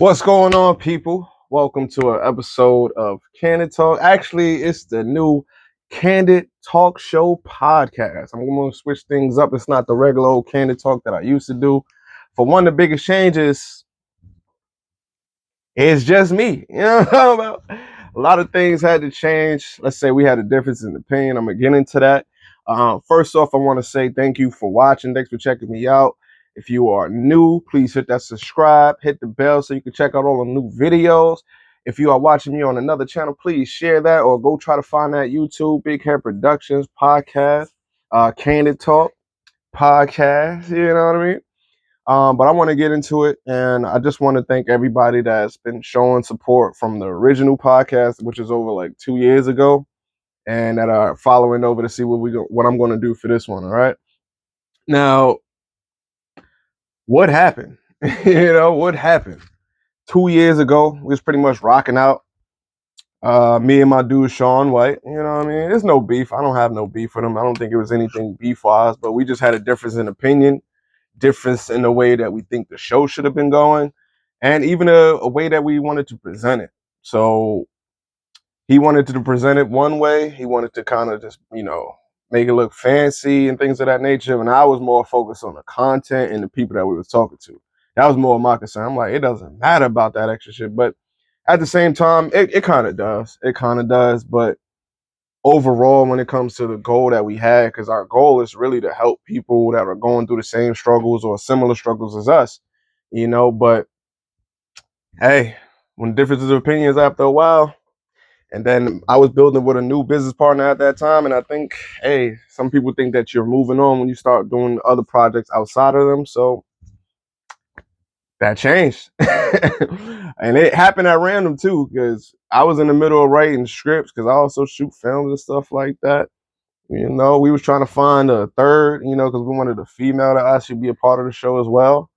What's going on, people? Welcome to an episode of Candid Talk. Actually, it's the new Candid Talk Show podcast. I'm going to switch things up. It's not the regular old Candid Talk that I used to do. For one, the biggest changes is just me. You know what I'm talking about? A lot of things had to change. Let's say we had a difference in opinion. I'm going to get into that. First off, I want to say thank you for watching. Thanks for checking me out. If you are new, please hit that subscribe, hit the bell so you can check out all the new videos. If you are watching me on another channel, please share that or go try to find that YouTube, Big Hair Productions podcast, Candid Talk podcast, you know what I mean? But I want to get into it, and I just want to thank everybody that's been showing support from the original podcast, which is over like 2 years ago, and that are following over to see what I'm going to do for this one. All right. Now, what happened? What happened? 2 years ago, we was pretty much rocking out. Me and my dude Sean White. You know what I mean? There's no beef. I don't have no beef with him. I don't think it was anything beef-wise, but we just had a difference in opinion, difference in the way that we think the show should have been going, and even a way that we wanted to present it. So he wanted to present it one way. He wanted to kind of just, make it look fancy and things of that nature. And I was more focused on the content and the people that we was talking to. That was more of my concern. I'm like, it doesn't matter about that extra shit. But at the same time, it kind of does. It kind of does. But overall, when it comes to the goal that we had, because our goal is really to help people that are going through the same struggles or similar struggles as us, but hey, when differences of opinions after a while, and then I was building with a new business partner at that time, and I think, hey, some people think that you're moving on when you start doing other projects outside of them, so that changed. And it happened at random too, because I was in the middle of writing scripts, because I also shoot films and stuff like that. We was trying to find a third, because we wanted a female to actually be a part of the show as well.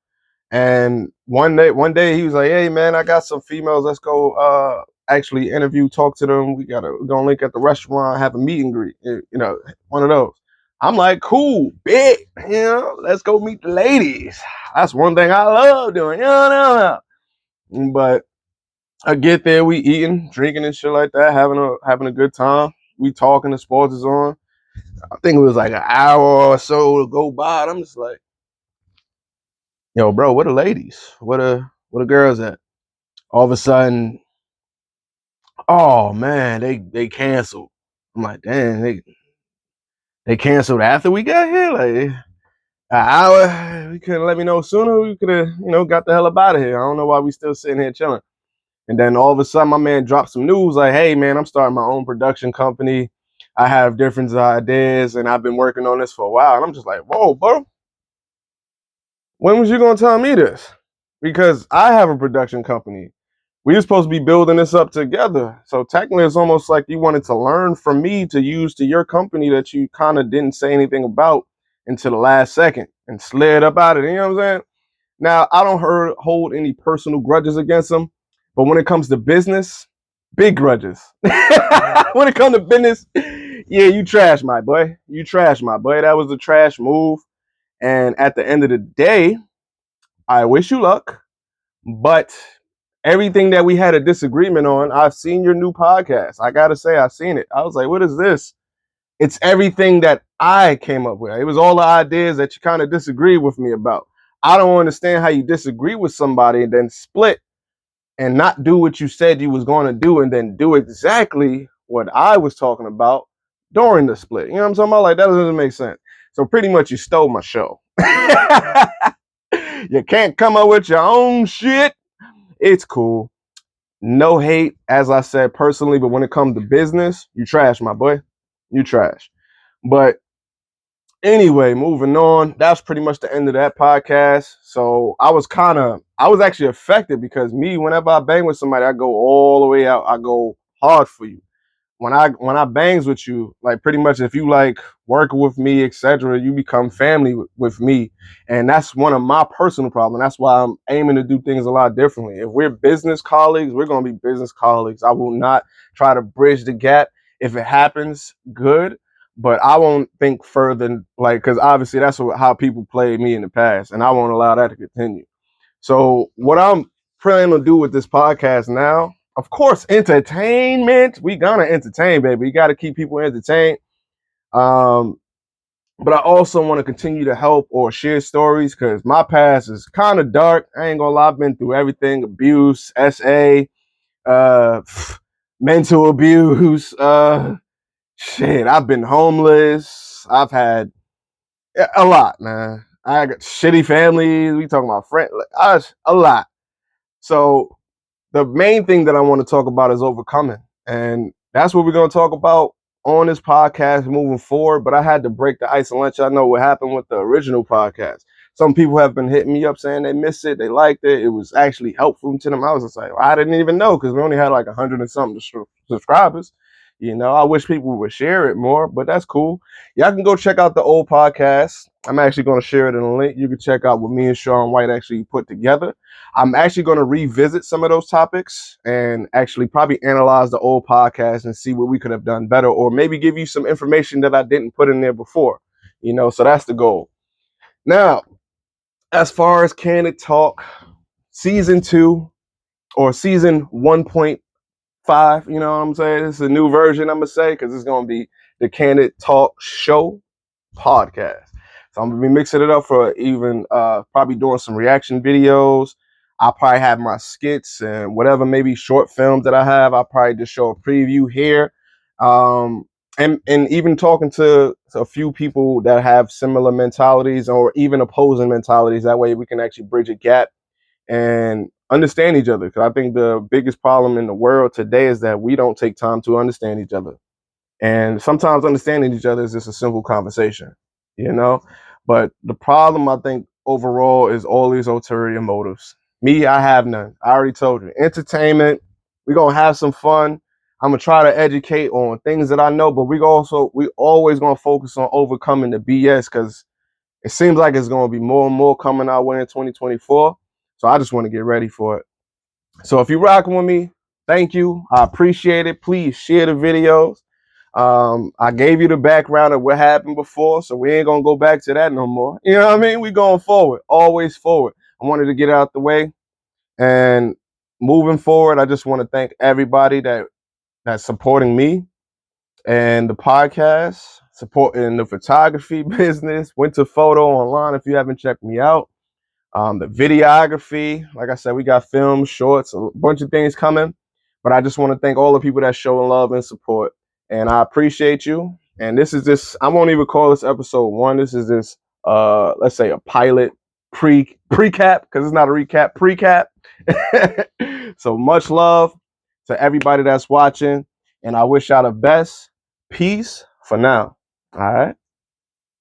And one day he was like, "Hey man, I got some females. Let's go actually interview, talk to them. We're gonna link at the restaurant, have a meet and greet. One of those." I'm like, "Cool, big. Let's go meet the ladies. That's one thing I love doing. But I get there, we eating, drinking and shit like that, having a good time. We talking, the sports is on. I think it was like an hour or so to go by. And I'm just like, yo, bro, where the ladies? Where the girls at? All of a sudden, oh man, they canceled. I'm like, damn, they canceled after we got here? Like an hour? We couldn't let me know sooner. We could have, got the hell up out of here. I don't know why we still sitting here chilling. And then all of a sudden, my man dropped some news like, hey man, I'm starting my own production company. I have different ideas, and I've been working on this for a while. And I'm just like, whoa, bro. When was you gonna tell me this? Because I have a production company. We were supposed to be building this up together. So technically, it's almost like you wanted to learn from me to use to your company that you kind of didn't say anything about until the last second and slid up out of it. You know what I'm saying? Now, I don't hold any personal grudges against them, but when it comes to business, big grudges. When it comes to business, yeah, you trash, my boy. You trash, my boy. That was a trash move. And at the end of the day, I wish you luck, but everything that we had a disagreement on, I've seen your new podcast. I gotta say, I've seen it. I was like, what is this? It's everything that I came up with. It was all the ideas that you kind of disagree with me about. I don't understand how you disagree with somebody and then split and not do what you said you was going to do and then do exactly what I was talking about during the split. You know what I'm talking about? Like, that doesn't make sense. So pretty much you stole my show. You can't come up with your own shit. It's cool. No hate, as I said personally, but when it comes to business, you trash, my boy. You trash. But anyway, moving on. That's pretty much the end of that podcast. So I was actually affected because whenever I bang with somebody, I go all the way out. I go hard for you. When I bangs with you, like pretty much if you like working with me, etc., you become family with me. And that's one of my personal problems. That's why I'm aiming to do things a lot differently. If we're business colleagues, we're going to be business colleagues. I will not try to bridge the gap. If it happens, good. But I won't think further, because obviously that's how people played me in the past. And I won't allow that to continue. So what I'm plan to do with this podcast now? Of course, entertainment. We gonna entertain, baby. You got to keep people entertained. Um, but I also want to continue to help or share stories because my past is kind of dark. I ain't gonna lie, I've been through everything: abuse, SA, uh, mental abuse. Shit, I've been homeless. I've had a lot, man. I got shitty families. We talking about friends, a lot. So the main thing that I want to talk about is overcoming. And that's what we're going to talk about on this podcast moving forward. But I had to break the ice and let y'all know what happened with the original podcast. Some people have been hitting me up saying they missed it, they liked it, it was actually helpful to them. I was just like, well, I didn't even know because we only had like 100 and something subscribers. You know, I wish people would share it more, but that's cool. Y'all can go check out the old podcast. I'm actually going to share it in a link. You can check out what me and Sean White actually put together. I'm actually going to revisit some of those topics and actually probably analyze the old podcast and see what we could have done better, or maybe give you some information that I didn't put in there before. You know, so that's the goal. Now, as far as Candid Talk, season 2 or season 1.5, you know what I'm saying? It's a new version, I'm going to say, because it's going to be the Candid Talk Show podcast. So I'm gonna be mixing it up for even probably doing some reaction videos. I'll probably have my skits and whatever, maybe short films that I have. I'll probably just show a preview here. And even talking to a few people that have similar mentalities or even opposing mentalities. That way we can actually bridge a gap and understand each other. Because I think the biggest problem in the world today is that we don't take time to understand each other. And sometimes understanding each other is just a simple conversation, you know? But the problem, I think, overall is all these ulterior motives. Me, I have none. I already told you. Entertainment, we're going to have some fun. I'm going to try to educate on things that I know, but we always going to focus on overcoming the BS because it seems like it's going to be more and more coming our way in 2024. So I just want to get ready for it. So if you're rocking with me, thank you. I appreciate it. Please share the videos. I gave you the background of what happened before, so we ain't gonna go back to that no more. You know what I mean? We going forward, always forward. I wanted to get out the way, and moving forward, I just want to thank everybody that's supporting me and the podcast, supporting the photography business, Winter Photo online. If you haven't checked me out, the videography, like I said, we got films, shorts, a bunch of things coming. But I just want to thank all the people that show love and support. And I appreciate you. And this is this, I won't even call this episode 1. This is this let's say a pilot pre-cap, because it's not a recap, pre-cap. So much love to everybody that's watching. And I wish y'all the best. Peace for now. All right.